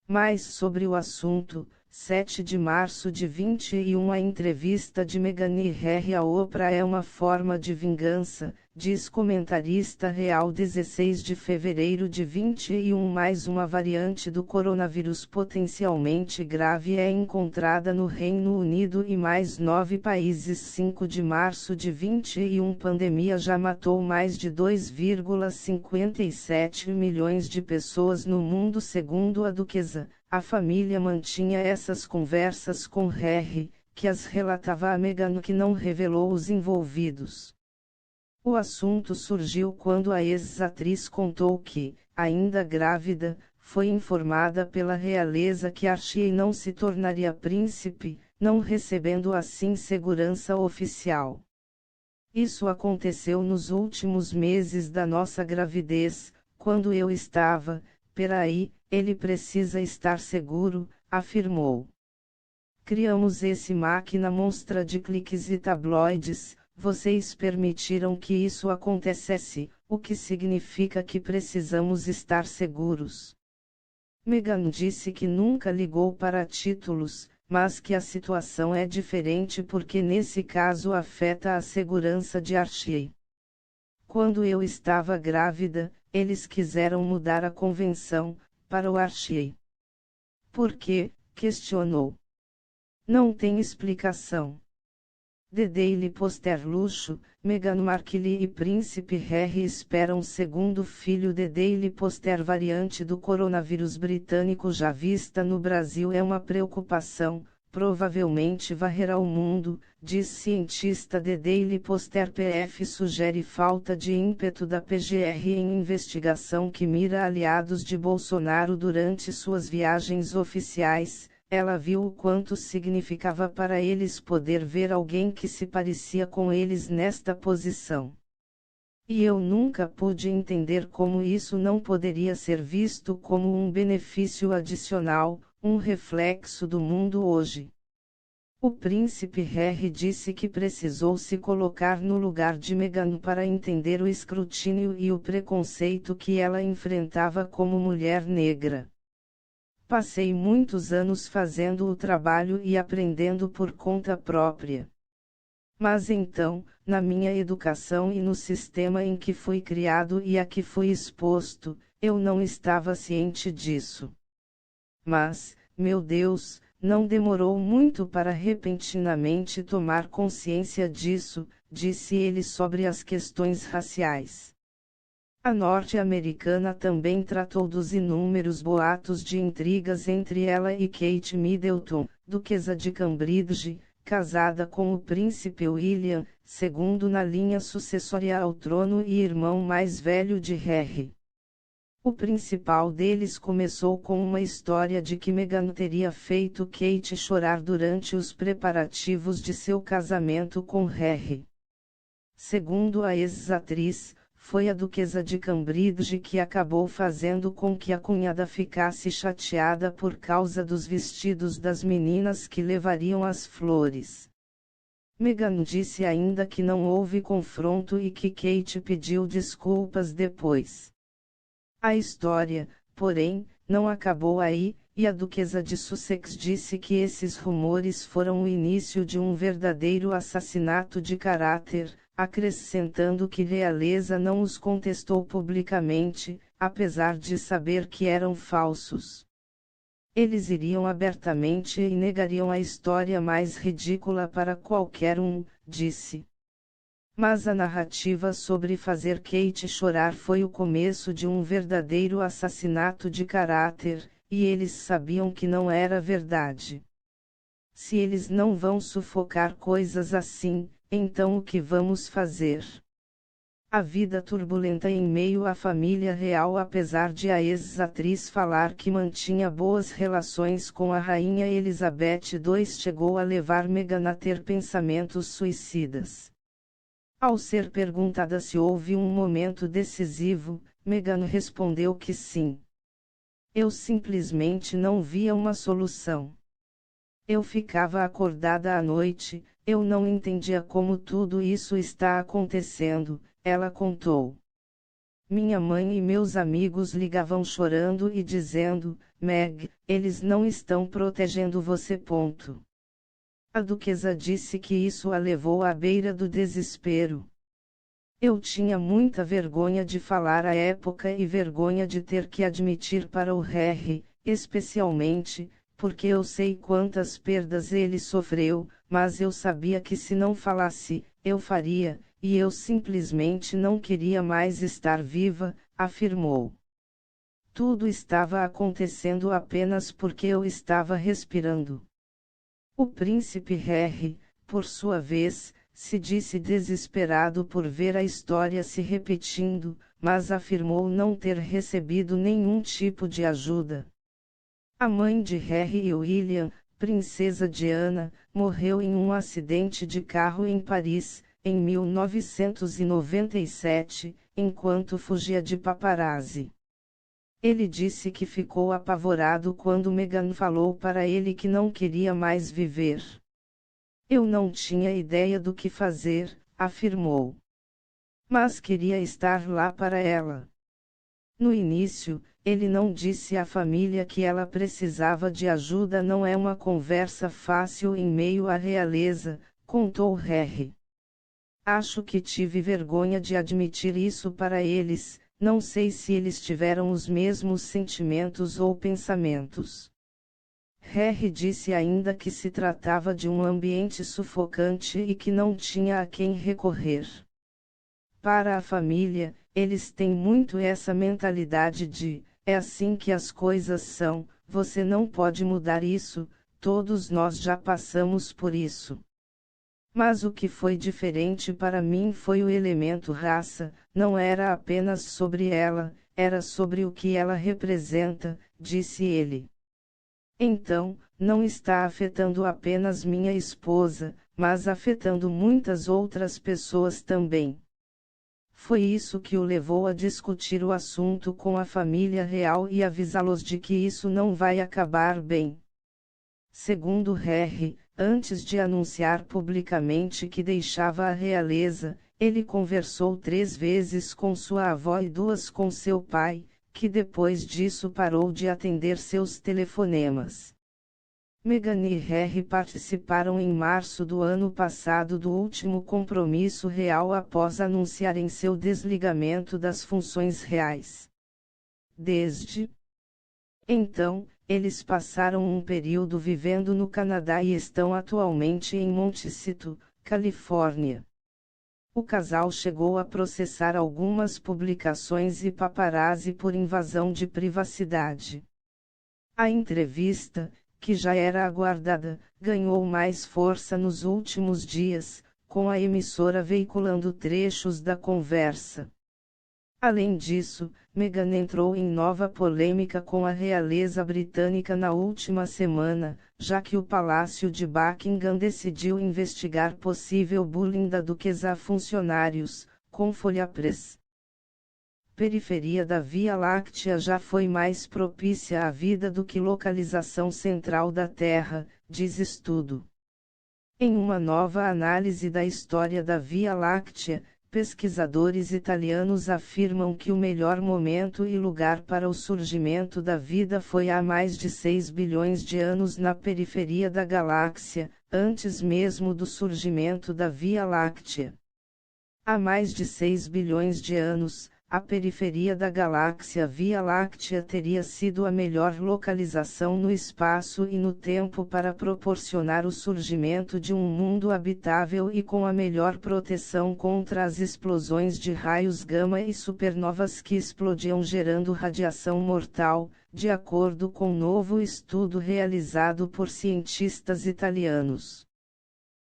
Mais sobre o assunto, 7 de março de 21. A entrevista de Meghan e Harry a Oprah é uma forma de vingança, diz comentarista real. 16 de fevereiro de 21. Mais uma variante do coronavírus potencialmente grave é encontrada no Reino Unido e mais 9 países. 5 de março de 21. Pandemia já matou mais de 2,57 milhões de pessoas no mundo. Segundo a duquesa, a família mantinha essas conversas com Harry, que as relatava a Meghan, que não revelou os envolvidos. O assunto surgiu quando a ex-atriz contou que, ainda grávida, foi informada pela realeza que Archie não se tornaria príncipe, não recebendo assim segurança oficial. Isso aconteceu nos últimos meses da nossa gravidez, quando eu estava, peraí, ele precisa estar seguro, afirmou. Criamos esse máquina monstra de cliques e tabloides, vocês permitiram que isso acontecesse, o que significa que precisamos estar seguros. Meghan disse que nunca ligou para títulos, mas que a situação é diferente porque nesse caso afeta a segurança de Archie. Quando eu estava grávida, eles quiseram mudar a convenção, para o Archie. Por quê? Questionou. Não tem explicação. The Daily Poster. Luxo, Meghan Markle e Príncipe Harry esperam segundo filho. The Daily Poster. Variante do coronavírus britânico já vista no Brasil é uma preocupação, provavelmente varrerá o mundo, diz cientista. The Daily Poster. PF sugere falta de ímpeto da PGR em investigação que mira aliados de Bolsonaro durante suas viagens oficiais. Ela viu o quanto significava para eles poder ver alguém que se parecia com eles nesta posição. E eu nunca pude entender como isso não poderia ser visto como um benefício adicional, um reflexo do mundo hoje. O príncipe Harry disse que precisou se colocar no lugar de Meghan para entender o escrutínio e o preconceito que ela enfrentava como mulher negra. Passei muitos anos fazendo o trabalho e aprendendo por conta própria. Mas então, na minha educação e no sistema em que fui criado e a que fui exposto, eu não estava ciente disso. Mas, meu Deus, não demorou muito para repentinamente tomar consciência disso, disse ele sobre as questões raciais. A norte-americana também tratou dos inúmeros boatos de intrigas entre ela e Kate Middleton, duquesa de Cambridge, casada com o príncipe William, segundo na linha sucessória ao trono e irmão mais velho de Harry. O principal deles começou com uma história de que Meghan teria feito Kate chorar durante os preparativos de seu casamento com Harry. Segundo a ex-atriz, foi a duquesa de Cambridge que acabou fazendo com que a cunhada ficasse chateada por causa dos vestidos das meninas que levariam as flores. Meghan disse ainda que não houve confronto e que Kate pediu desculpas depois. A história, porém, não acabou aí, e a duquesa de Sussex disse que esses rumores foram o início de um verdadeiro assassinato de caráter, acrescentando que realeza não os contestou publicamente, apesar de saber que eram falsos. Eles iriam abertamente e negariam a história mais ridícula para qualquer um, disse. Mas a narrativa sobre fazer Kate chorar foi o começo de um verdadeiro assassinato de caráter, e eles sabiam que não era verdade. Se eles não vão sufocar coisas assim, então o que vamos fazer? A vida turbulenta em meio à família real. Apesar de a ex-atriz falar que mantinha boas relações com a rainha Elizabeth II, chegou a levar Meghan a ter pensamentos suicidas. Ao ser perguntada se houve um momento decisivo, Meghan respondeu que sim. Eu simplesmente não via uma solução. Eu ficava acordada à noite, eu não entendia como tudo isso está acontecendo, ela contou. Minha mãe e meus amigos ligavam chorando e dizendo, Meg, eles não estão protegendo você. A duquesa disse que isso a levou à beira do desespero. Eu tinha muita vergonha de falar à época e vergonha de ter que admitir para o Harry, especialmente, porque eu sei quantas perdas ele sofreu, mas eu sabia que se não falasse, eu faria, e eu simplesmente não queria mais estar viva, afirmou. Tudo estava acontecendo apenas porque eu estava respirando. O príncipe Harry, por sua vez, se disse desesperado por ver a história se repetindo, mas afirmou não ter recebido nenhum tipo de ajuda. A mãe de Harry e William, princesa Diana, morreu em um acidente de carro em Paris, em 1997, enquanto fugia de paparazzi. Ele disse que ficou apavorado quando Meghan falou para ele que não queria mais viver. Eu não tinha ideia do que fazer, afirmou. Mas queria estar lá para ela. No início, ele não disse à família que ela precisava de ajuda. Não é uma conversa fácil em meio à realeza, contou Harry. Acho que tive vergonha de admitir isso para eles, não sei se eles tiveram os mesmos sentimentos ou pensamentos. Harry disse ainda que se tratava de um ambiente sufocante e que não tinha a quem recorrer. Para a família, eles têm muito essa mentalidade de, é assim que as coisas são, você não pode mudar isso, todos nós já passamos por isso. Mas o que foi diferente para mim foi o elemento raça, não era apenas sobre ela, era sobre o que ela representa, disse ele. Então, não está afetando apenas minha esposa, mas afetando muitas outras pessoas também. Foi isso que o levou a discutir o assunto com a família real e avisá-los de que isso não vai acabar bem. Segundo Harry, antes de anunciar publicamente que deixava a realeza, ele conversou 3 vezes com sua avó e 2 com seu pai, que depois disso parou de atender seus telefonemas. Meghan e Harry participaram em março do ano passado do último compromisso real após anunciarem seu desligamento das funções reais. Desde então, eles passaram um período vivendo no Canadá e estão atualmente em Montecito, Califórnia. O casal chegou a processar algumas publicações e paparazzi por invasão de privacidade. A entrevista, que já era aguardada, ganhou mais força nos últimos dias, com a emissora veiculando trechos da conversa. Além disso, Meghan entrou em nova polêmica com a realeza britânica na última semana, já que o Palácio de Buckingham decidiu investigar possível bullying da duquesa a funcionários, com Folha Press. Periferia da Via Láctea já foi mais propícia à vida do que localização central da Terra, diz estudo. Em uma nova análise da história da Via Láctea, pesquisadores italianos afirmam que o melhor momento e lugar para o surgimento da vida foi há mais de 6 bilhões de anos na periferia da galáxia, antes mesmo do surgimento da Via Láctea. Há mais de 6 bilhões de anos, a periferia da galáxia Via Láctea teria sido a melhor localização no espaço e no tempo para proporcionar o surgimento de um mundo habitável e com a melhor proteção contra as explosões de raios gama e supernovas que explodiam gerando radiação mortal, de acordo com novo estudo realizado por cientistas italianos.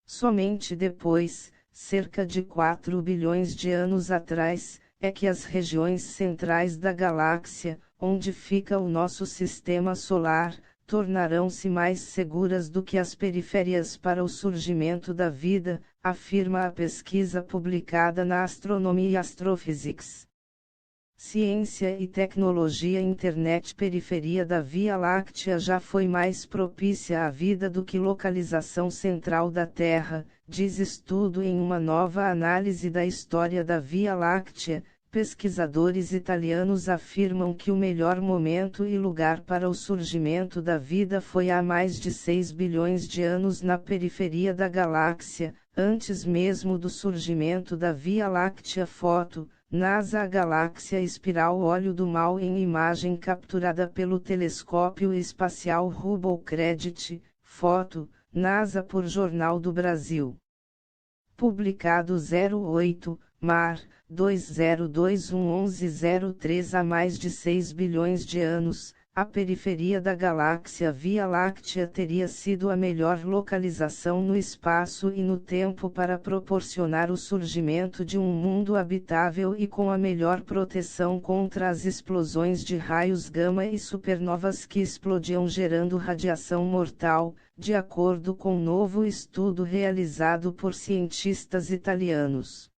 Somente depois, cerca de 4 bilhões de anos atrás, é que as regiões centrais da galáxia, onde fica o nosso sistema solar, tornarão-se mais seguras do que as periférias para o surgimento da vida, afirma a pesquisa publicada na Astronomy e Astrophysics. Ciência e tecnologia. Internet. Periferia da Via Láctea já foi mais propícia à vida do que localização central da Terra, diz estudo em uma nova análise da história da Via Láctea. Pesquisadores italianos afirmam que o melhor momento e lugar para o surgimento da vida foi há mais de 6 bilhões de anos na periferia da galáxia, antes mesmo do surgimento da Via Láctea. Foto: NASA. A galáxia espiral. Olho do mal em imagem capturada pelo telescópio espacial Hubble. Credit. Foto: NASA por Jornal do Brasil. Publicado 08, Mar, 2021-1103. Há mais de 6 bilhões de anos, a periferia da galáxia Via Láctea teria sido a melhor localização no espaço e no tempo para proporcionar o surgimento de um mundo habitável e com a melhor proteção contra as explosões de raios gama e supernovas que explodiam gerando radiação mortal, de acordo com novo estudo realizado por cientistas italianos.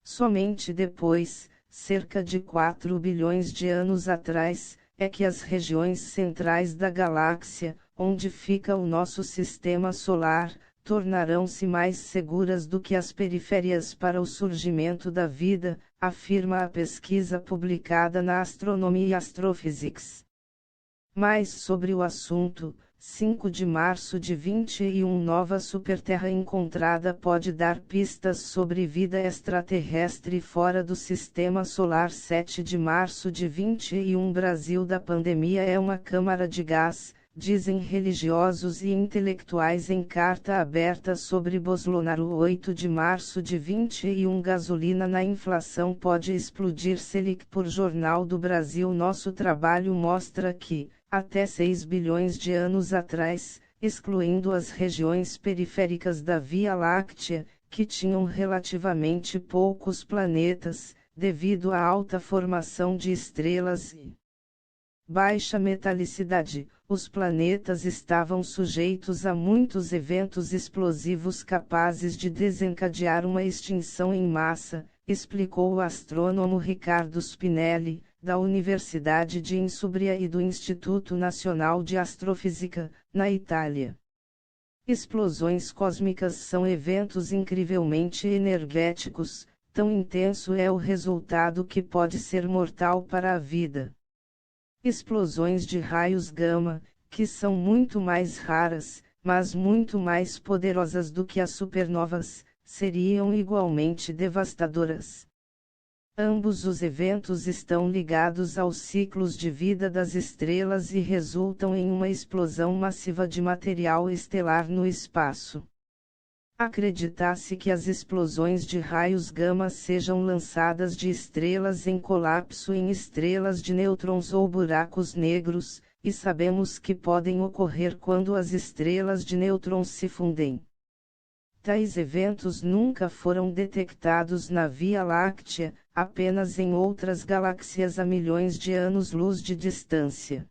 Somente depois, cerca de 4 bilhões de anos atrás, é que as regiões centrais da galáxia, onde fica o nosso sistema solar, tornarão-se mais seguras do que as periférias para o surgimento da vida, afirma a pesquisa publicada na Astronomy e Astrophysics. Mais sobre o assunto. 5 de março de 21. Nova superterra encontrada pode dar pistas sobre vida extraterrestre fora do sistema solar. 7 de março de 21. Brasil da pandemia é uma câmara de gás, dizem religiosos e intelectuais em carta aberta sobre Bolsonaro. 8 de março de 21. Gasolina na inflação pode explodir. Selic por Jornal do Brasil. Nosso trabalho mostra que, até 6 bilhões de anos atrás, excluindo as regiões periféricas da Via Láctea, que tinham relativamente poucos planetas, devido à alta formação de estrelas e baixa metalicidade, os planetas estavam sujeitos a muitos eventos explosivos capazes de desencadear uma extinção em massa, explicou o astrônomo Ricardo Spinelli, da Universidade de Insubria e do Instituto Nacional de Astrofísica, na Itália. Explosões cósmicas são eventos incrivelmente energéticos, tão intenso é o resultado que pode ser mortal para a vida. Explosões de raios gama, que são muito mais raras, mas muito mais poderosas do que as supernovas, seriam igualmente devastadoras. Ambos os eventos estão ligados aos ciclos de vida das estrelas e resultam em uma explosão massiva de material estelar no espaço. Acredita-se que as explosões de raios gama sejam lançadas de estrelas em colapso em estrelas de nêutrons ou buracos negros, e sabemos que podem ocorrer quando as estrelas de nêutrons se fundem. Tais eventos nunca foram detectados na Via Láctea, apenas em outras galáxias a milhões de anos-luz de distância.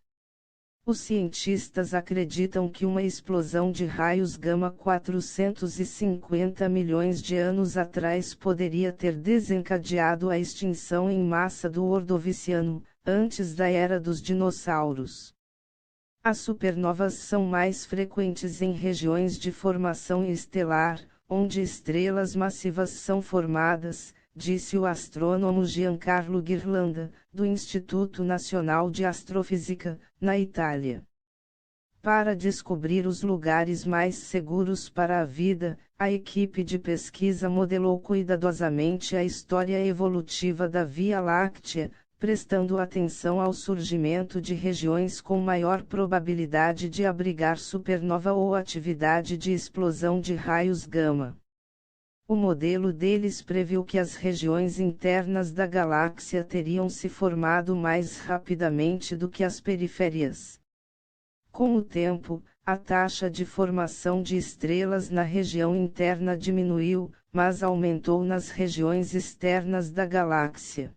Os cientistas acreditam que uma explosão de raios gama 450 milhões de anos atrás poderia ter desencadeado a extinção em massa do Ordoviciano, antes da era dos dinossauros. As supernovas são mais frequentes em regiões de formação estelar, onde estrelas massivas são formadas, disse o astrônomo Giancarlo Ghirlanda, do Instituto Nacional de Astrofísica, na Itália. Para descobrir os lugares mais seguros para a vida, a equipe de pesquisa modelou cuidadosamente a história evolutiva da Via Láctea, prestando atenção ao surgimento de regiões com maior probabilidade de abrigar supernova ou atividade de explosão de raios gama. O modelo deles previu que as regiões internas da galáxia teriam se formado mais rapidamente do que as periférias. Com o tempo, a taxa de formação de estrelas na região interna diminuiu, mas aumentou nas regiões externas da galáxia.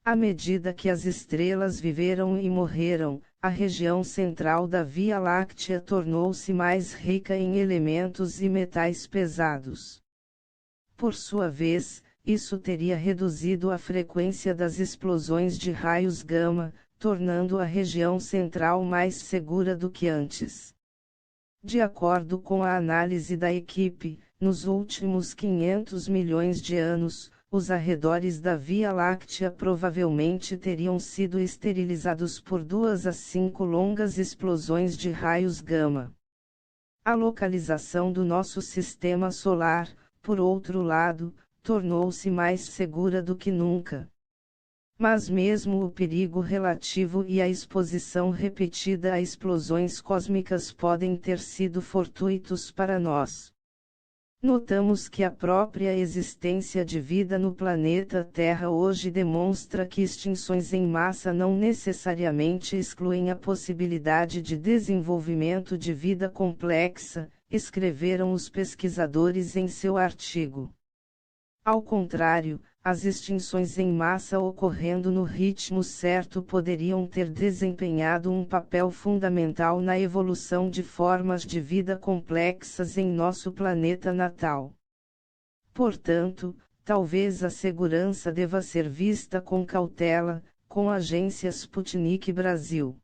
À medida que as estrelas viveram e morreram, a região central da Via Láctea tornou-se mais rica em elementos e metais pesados. Por sua vez, isso teria reduzido a frequência das explosões de raios gama, tornando a região central mais segura do que antes. De acordo com a análise da equipe, nos últimos 500 milhões de anos, os arredores da Via Láctea provavelmente teriam sido esterilizados por 2 a 5 longas explosões de raios gama. A localização do nosso sistema solar, por outro lado, tornou-se mais segura do que nunca. Mas mesmo o perigo relativo e a exposição repetida a explosões cósmicas podem ter sido fortuitos para nós. Notamos que a própria existência de vida no planeta Terra hoje demonstra que extinções em massa não necessariamente excluem a possibilidade de desenvolvimento de vida complexa, escreveram os pesquisadores em seu artigo. Ao contrário, as extinções em massa ocorrendo no ritmo certo poderiam ter desempenhado um papel fundamental na evolução de formas de vida complexas em nosso planeta natal. Portanto, talvez a segurança deva ser vista com cautela, com a Agência Sputnik Brasil.